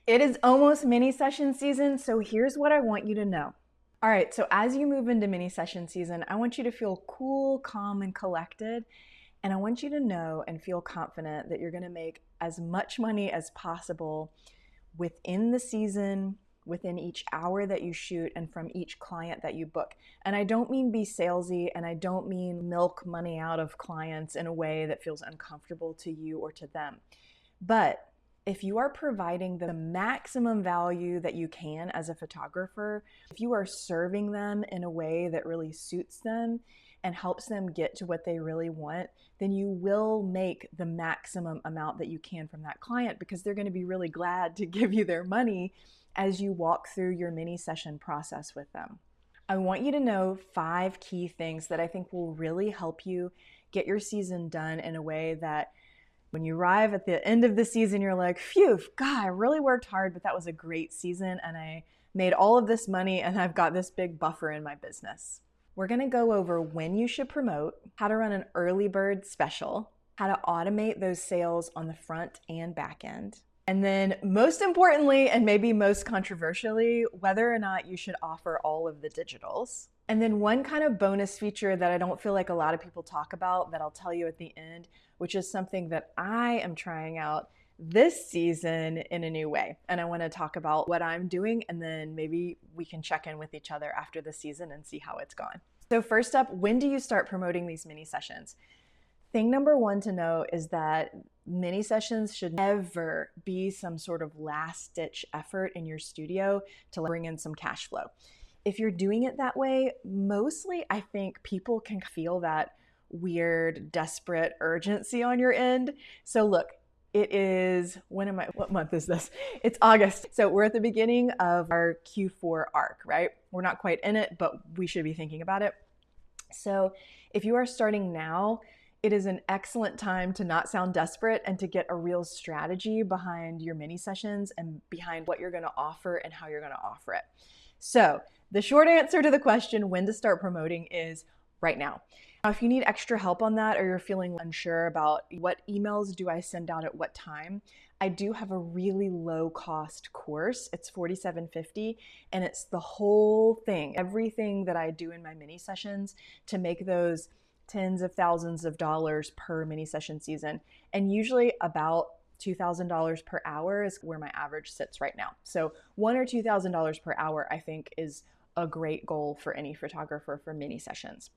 It is almost mini session season, so here's what I want you to know. All right, so as you move into mini session season, I want you to feel cool, calm, and collected. And I want you to know and feel confident that you're going to make as much money as possible within the season, within each hour that you shoot, and from each client that you book. And I don't mean be salesy, and I don't mean milk money out of clients in a way that feels uncomfortable to you or to them. But if you are providing the maximum value that you can as a photographer, if you are serving them in a way that really suits them and helps them get to what they really want, then you will make the maximum amount that you can from that client, because they're going to be really glad to give you their money as you walk through your mini session process with them. I want you to know 5 key things that I think will really help you get your season done in a way that when you arrive at the end of the season, you're like, phew, God, I really worked hard, but that was a great season and I made all of this money and I've got this big buffer in my business. We're gonna go over when you should promote, how to run an early bird special, how to automate those sales on the front and back end, and then most importantly, and maybe most controversially, whether or not you should offer all of the digitals. And then one kind of bonus feature that I don't feel like a lot of people talk about that I'll tell you at the end, which is something that I am trying out this season in a new way. And I want to talk about what I'm doing, and then maybe we can check in with each other after the season and see how it's gone. So first up, when do you start promoting these mini sessions? Thing number 1 to know is that mini sessions should never be some sort of last ditch effort in your studio to bring in some cash flow. If you're doing it that way, mostly I think people can feel that weird, desperate urgency on your end. So look, it is, what month is this? It's August. So we're at the beginning of our Q4 arc, right? We're not quite in it, but we should be thinking about it. So if you are starting now, it is an excellent time to not sound desperate and to get a real strategy behind your mini sessions and behind what you're going to offer and how you're going to offer it. So the short answer to the question when to start promoting is right now. Now, if you need extra help on that, or you're feeling unsure about what emails do I send out at what time, I do have a really low cost course. It's $47.50, and it's the whole thing, everything that I do in my mini sessions to make those tens of thousands of dollars per mini session season. And usually about $2,000 per hour is where my average sits right now. So $1,000 or $2,000 per hour, I think, is a great goal for any photographer for mini sessions.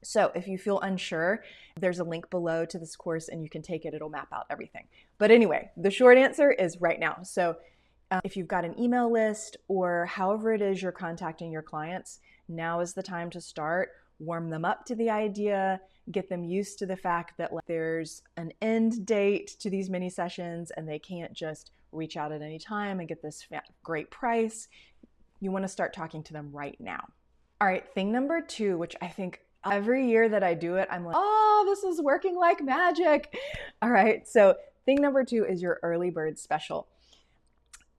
So if you feel unsure, there's a link below to this course and you can take it. It'll map out everything. But anyway, the short answer is right now. So if you've got an email list or however it is you're contacting your clients, now is the time to start. Warm them up to the idea, get them used to the fact that there's an end date to these mini sessions and they can't just reach out at any time and get this great price. You want to start talking to them right now. All right, thing number 2, which I think every year that I do it, I'm like, oh, this is working like magic. All right, so thing number 2 is your early bird special.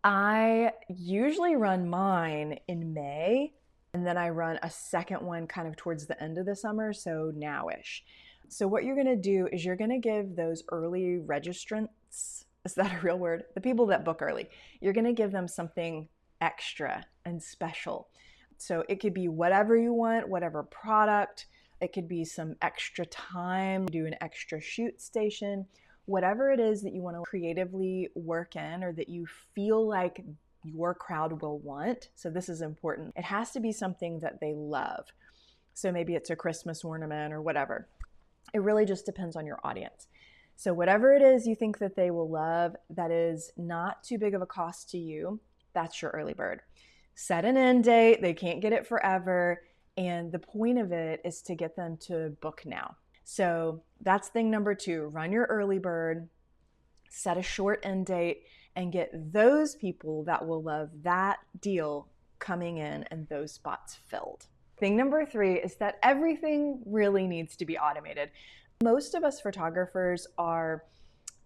I usually run mine in May, and then I run a second one kind of towards the end of the summer, so now-ish. So what you're gonna do is you're gonna give those early registrants, is that a real word? The people that book early, you're gonna give them something extra and special. So it could be whatever you want, whatever product. It could be some extra time, do an extra shoot station, whatever it is that you want to creatively work in or that you feel like your crowd will want. So this is important. It has to be something that they love. So maybe it's a Christmas ornament or whatever. It really just depends on your audience. So whatever it is you think that they will love, that is not too big of a cost to you, that's your early bird. Set an end date. They can't get it forever. And the point of it is to get them to book now. So that's thing number 2. Run your early bird, set a short end date, and get those people that will love that deal coming in and those spots filled. Thing number 3 is that everything really needs to be automated. Most of us photographers are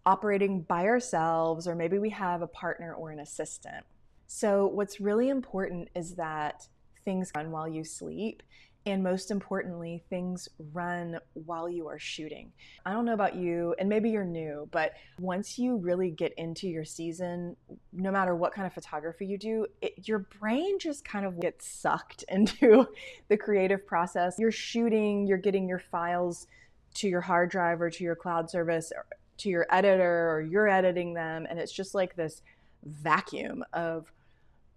operating by ourselves, or maybe we have a partner or an assistant. So what's really important is that things run while you sleep, And most importantly, things run while you are shooting. I don't know about you, and maybe you're new, but once you really get into your season, no matter what kind of photography you do, your brain just kind of gets sucked into the creative process. You're shooting, you're getting your files to your hard drive or to your cloud service or to your editor, or you're editing them, and it's just like this vacuum of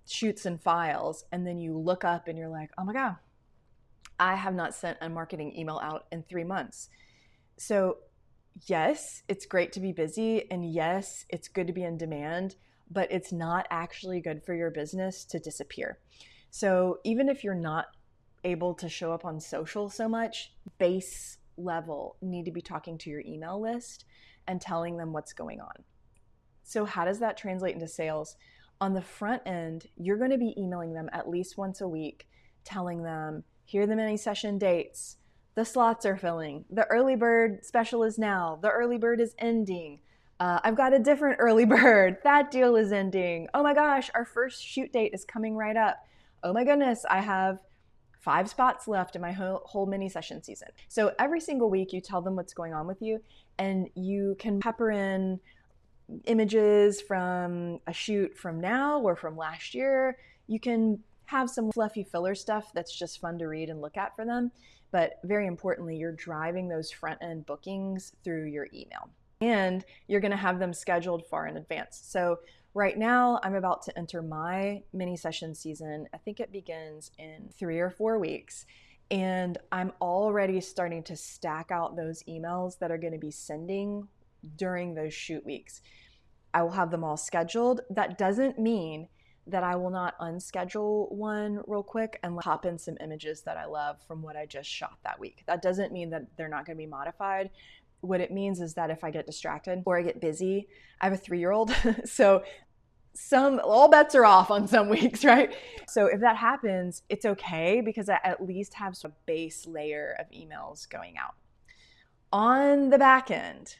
shoots and files. And then you look up and you're like, oh my God, I have not sent a marketing email out in 3 months. So yes, it's great to be busy, and yes, it's good to be in demand, but it's not actually good for your business to disappear. So even if you're not able to show up on social so much, base level, need to be talking to your email list and telling them what's going on. So how does that translate into sales? On the front end, you're going to be emailing them at least once a week, telling them, here are the mini session dates. The slots are filling. The early bird special is now. The early bird is ending. I've got a different early bird. That deal is ending. Oh my gosh, our first shoot date is coming right up. Oh my goodness, I have 5 spots left in my whole mini session season. So every single week you tell them what's going on with you, and you can pepper in images from a shoot from now or from last year. You can have some fluffy filler stuff that's just fun to read and look at for them. But very importantly, you're driving those front end bookings through your email, and you're going to have them scheduled far in advance. So right now I'm about to enter my mini session season. I think it begins in 3 or 4 weeks. And I'm already starting to stack out those emails that are going to be sending during those shoot weeks. I will have them all scheduled. That doesn't mean that I will not unschedule one real quick and hop in some images that I love from what I just shot that week. That doesn't mean that they're not going to be modified. What it means is that if I get distracted or I get busy, I have a 3-year-old, so all bets are off on some weeks, right? So if that happens, it's okay, because I at least have a base layer of emails going out. On the back end,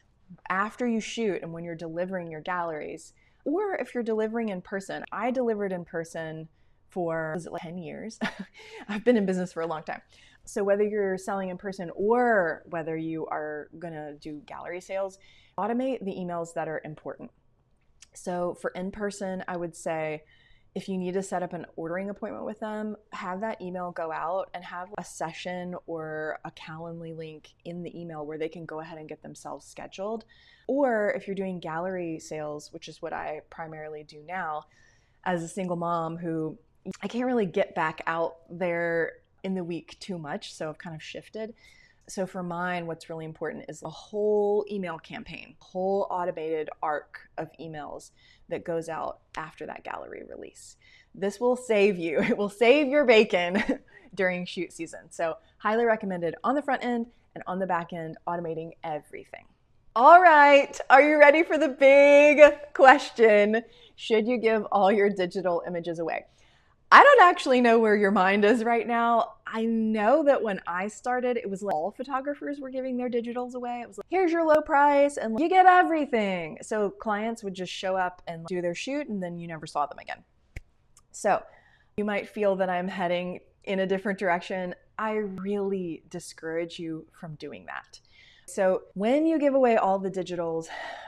after you shoot and when you're delivering your galleries, or if you're delivering in person. I delivered in person for 10 years. I've been in business for a long time. So whether you're selling in person or whether you are going to do gallery sales, automate the emails that are important. So for in person, I would say if you need to set up an ordering appointment with them, have that email go out and have a session or a Calendly link in the email where they can go ahead and get themselves scheduled. Or if you're doing gallery sales, which is what I primarily do now as a single mom who I can't really get back out there in the week too much, so I've kind of shifted. So for mine, what's really important is a whole email campaign, whole automated arc of emails that goes out after that gallery release. This will save you. It will save your bacon during shoot season. So highly recommended on the front end and on the back end, automating everything. All right, are you ready for the big question? Should you give all your digital images away? I don't actually know where your mind is right now. I know that when I started, it was like all photographers were giving their digitals away. It was like, here's your low price and you get everything. So clients would just show up and do their shoot and then you never saw them again. So you might feel that I'm heading in a different direction. I really discourage you from doing that. So when you give away all the digitals,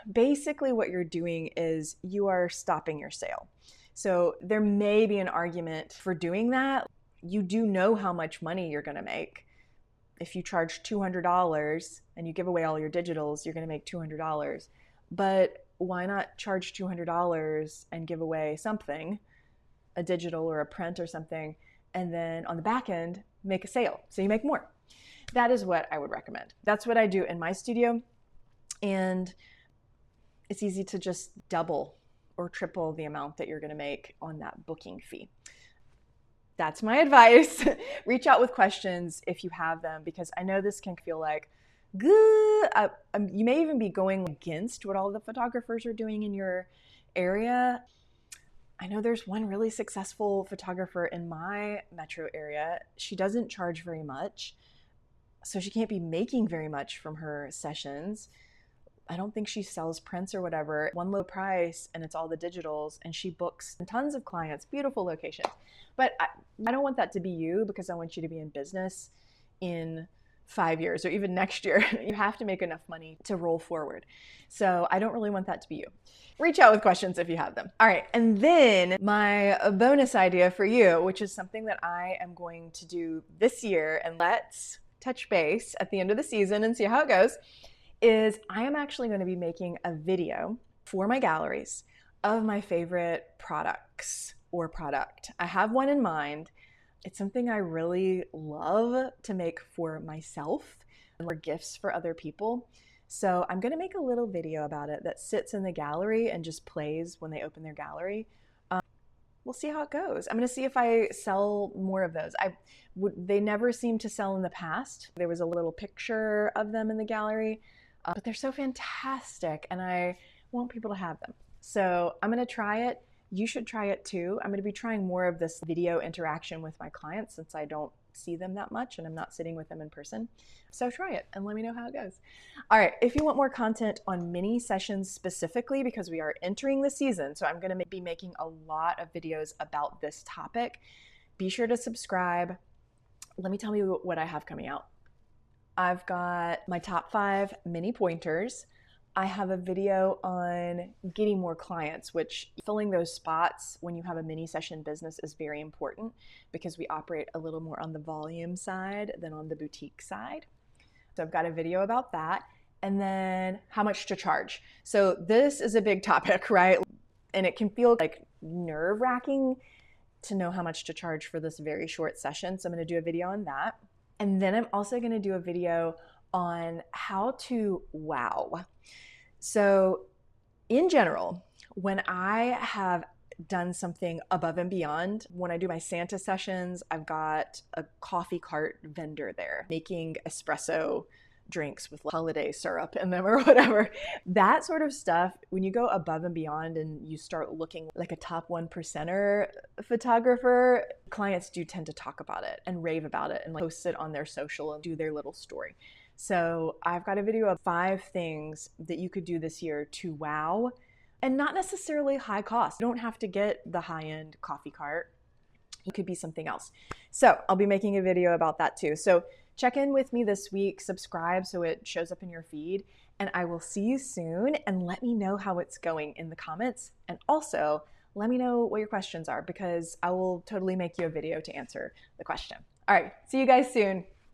basically what you're doing is you are stopping your sale. So there may be an argument for doing that. You do know how much money you're going to make. If you charge $200 and you give away all your digitals, you're going to make $200. But why not charge $200 and give away something, a digital or a print or something, and then on the back end, make a sale so you make more? That is what I would recommend. That's what I do in my studio. And it's easy to just double or triple the amount that you're going to make on that booking fee. That's my advice. Reach out with questions if you have them, because I know this can feel like, you may even be going against what all the photographers are doing in your area. I know there's one really successful photographer in my metro area. She doesn't charge very much, so she can't be making very much from her sessions. I don't think she sells prints or whatever, one low price, and it's all the digitals, and she books tons of clients, beautiful locations. But I don't want that to be you, because I want you to be in business in 5 years or even next year. You have to make enough money to roll forward. So I don't really want that to be you. Reach out with questions if you have them. All right, and then my bonus idea for you, which is something that I am going to do this year, and let's touch base at the end of the season and see how it goes, is I am actually going to be making a video for my galleries of my favorite products or product. I have one in mind. It's something I really love to make for myself and for gifts for other people. So I'm going to make a little video about it that sits in the gallery and just plays when they open their gallery. We'll see how it goes. I'm going to see if I sell more of those. They never seemed to sell in the past. There was a little picture of them in the gallery, but they're so fantastic and I want people to have them. So I'm going to try it. You should try it too. I'm going to be trying more of this video interaction with my clients since I don't see them that much and I'm not sitting with them in person. So try it and let me know how it goes. All right, if you want more content on mini sessions specifically, because we are entering the season, so I'm going to be making a lot of videos about this topic, be sure to subscribe. Let me tell you what I have coming out. I've got my top 5 mini pointers. I have a video on getting more clients, which filling those spots when you have a mini session business is very important because we operate a little more on the volume side than on the boutique side. So I've got a video about that. And then how much to charge. So this is a big topic, right? And it can feel like nerve-wracking to know how much to charge for this very short session. So I'm going to do a video on that. And then I'm also going to do a video on how to wow. So in general, when I have done something above and beyond, when I do my Santa sessions, I've got a coffee cart vendor there making espresso drinks with holiday syrup in them or whatever. That sort of stuff, when you go above and beyond and you start looking like a top 1%er photographer, clients do tend to talk about it and rave about it and post it on their social and do their little story. So I've got a video of 5 things that you could do this year to wow, and not necessarily high cost. You don't have to get the high-end coffee cart. It could be something else. So I'll be making a video about that too. So check in with me this week, subscribe so it shows up in your feed, and I will see you soon, and let me know how it's going in the comments. And also let me know what your questions are, because I will totally make you a video to answer the question. All right, see you guys soon.